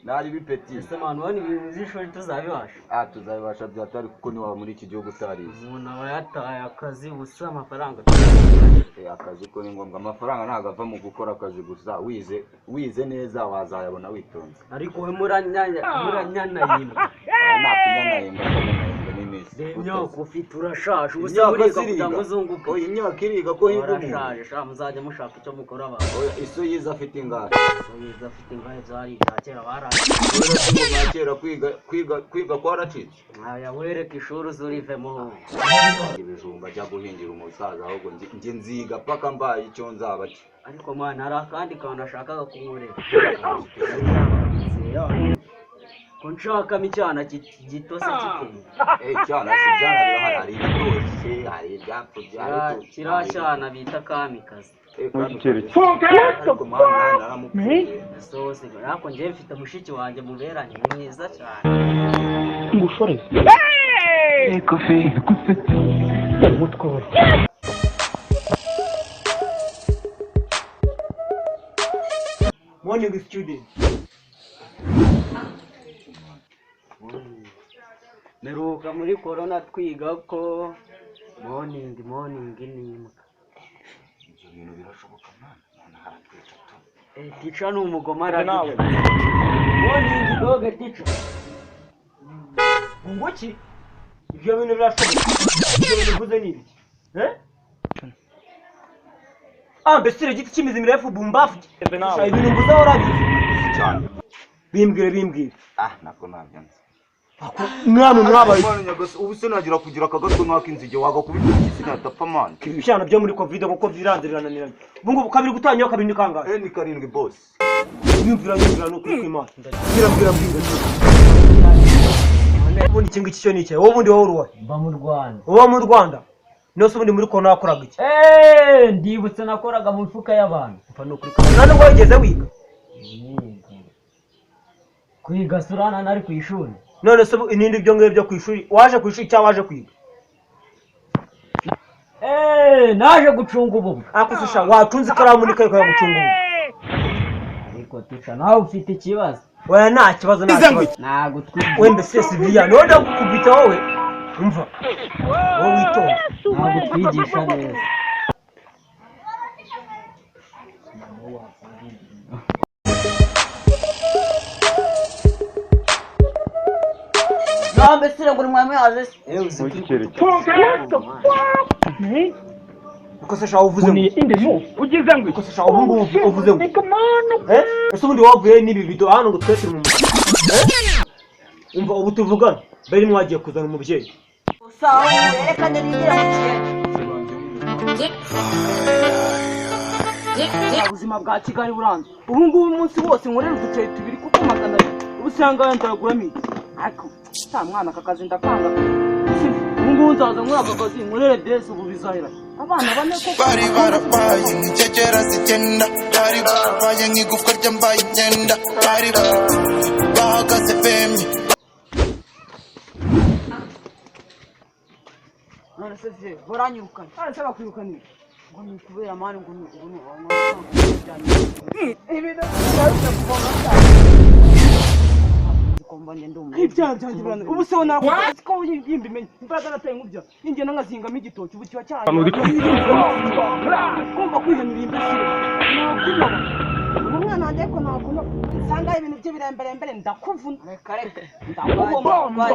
nari bipeti. ese manu wani ibintu by'ishuri tuzabibasha Tuzabibasha byatari kuko ni wa muri iki gihugu utarize. umuntu aba yataye akazi gusa amafaranga Akazi ko ni ngombwa, amafaranga ntabwo ava mu gukora akazi gusa, wize neza wazayabona witonze. ariko we muranyanayimbwa Nakunyanayimbwa n'iminsi. imyaka ufite urashaje ubu se muriga kugira ngo uzunguke imyaka iriga ko higa umuntu. urashaje sha muzajya mushaka icyo mukora abantu Iso yize afite ingara. yize afite ingahe byari ibya kera baraje Kera kwiga kwaracitse. aya wereka ishuri uzurivemo Ibijumba ajya guhingira umusaza ahubwo njye nziga paka mbaye icyo nzaba cyo. ariko mwana hari akandi kantu nashakaga kumureba ko nshakamo icyana gitose kiteye Icyana si ibyana birahari, hari ibitoshye, hari ibyapfubye, kiriya cyana bita kamikazi ariko mwana naramupfuye. sose ariko njyewe mfite mushiki wanjye muberanye ni mwiza cyane ngushoreze kofi umutwe Morning student. meruka muri corona twiga ko morning ni imbwa Ibyo bintu birashoboka mwana haratwica tu. teacher ni umugoma aragiye morning dog teacher Unguki? Ibyo bintu birashoboka. Ibyo bintu bivuze ni ibiki? Mbese igiti cy'imizi mirefu bumbafu. Ibintu mvuze urabizi. Cyane. Bimbwire. Nako ntabyo nzi. Mwana mwabaye. Ubu se nagira kugira akagatwe nk'akinzige wagakubita iki sinatapfa mwana. Ibishana byo muri covid kuko biranze birananiranye. Ubu ngubu kabiri gutangira kabiri nikangaye. Ni karindwi boss. Yumvira no kuri kwimana. Mbwira. Ubundi kingi cyo ni cyo. Wowe ubundi wowe uruwa. mba mu Rwanda Uba mu Rwanda. Nose ubundi muri corona wakoraga iki? ndibutse nakoraga mu mifuka y'abantu Upfa no kuri kwimana. None ngo wigeze wiga. kwiga surana nari ku ishuri None se inindi byo ngibyo ku ishuri waje ku ishuri cyangwa waje kwiga? naje gucunga ubu Akufisha watunze ikaramu nikaye kwa gucunga ubu. ariko teacher nawe ufite ikibazo Oya nta kibazo ntago twiga wembe se Sylvia none ndakubita wowe umva wowe witonda ntago twigisha neza nambe sire ngo mwame aze uko se shaho uvuze ngo ugize ngo uko se shaho ubu uvuze ngo ese ubundi wavuye nibi bido hano ngo twese mu umva ubu tuvugana bari mwagiye kuzana umubyeyi sawa yerekane nigira mu ubuzima bwa Kigali buranze ubu ngubu umunsi wose nkorera uduceri tubiri kuko magana ubu usanga ndaguramo iki ariko nta mwana kakazi ndakanga ubu ngubu nzaza nkora akakazi nkorere desi ubu bizahera abana bane ko bari barabaye nk'injegera zigenda bari barabaye nk'igufwa ryambaye imyenda bari bahagaze bemye none se je boranyirukanye se bakwirukanye ngo ni kubera mani ngo ni ibyaha byanjye birane ubu se nakuzi ko yimbimenye imbaraga nateye nk'ubya ingena nkazingamo igitoki ubu kiba cyane kumva kwihanira imbesire nakunoba umwana wanjye ko nakuno nsanga ibintu by'ibiremberembere ndakuvuna reka ndakuvuma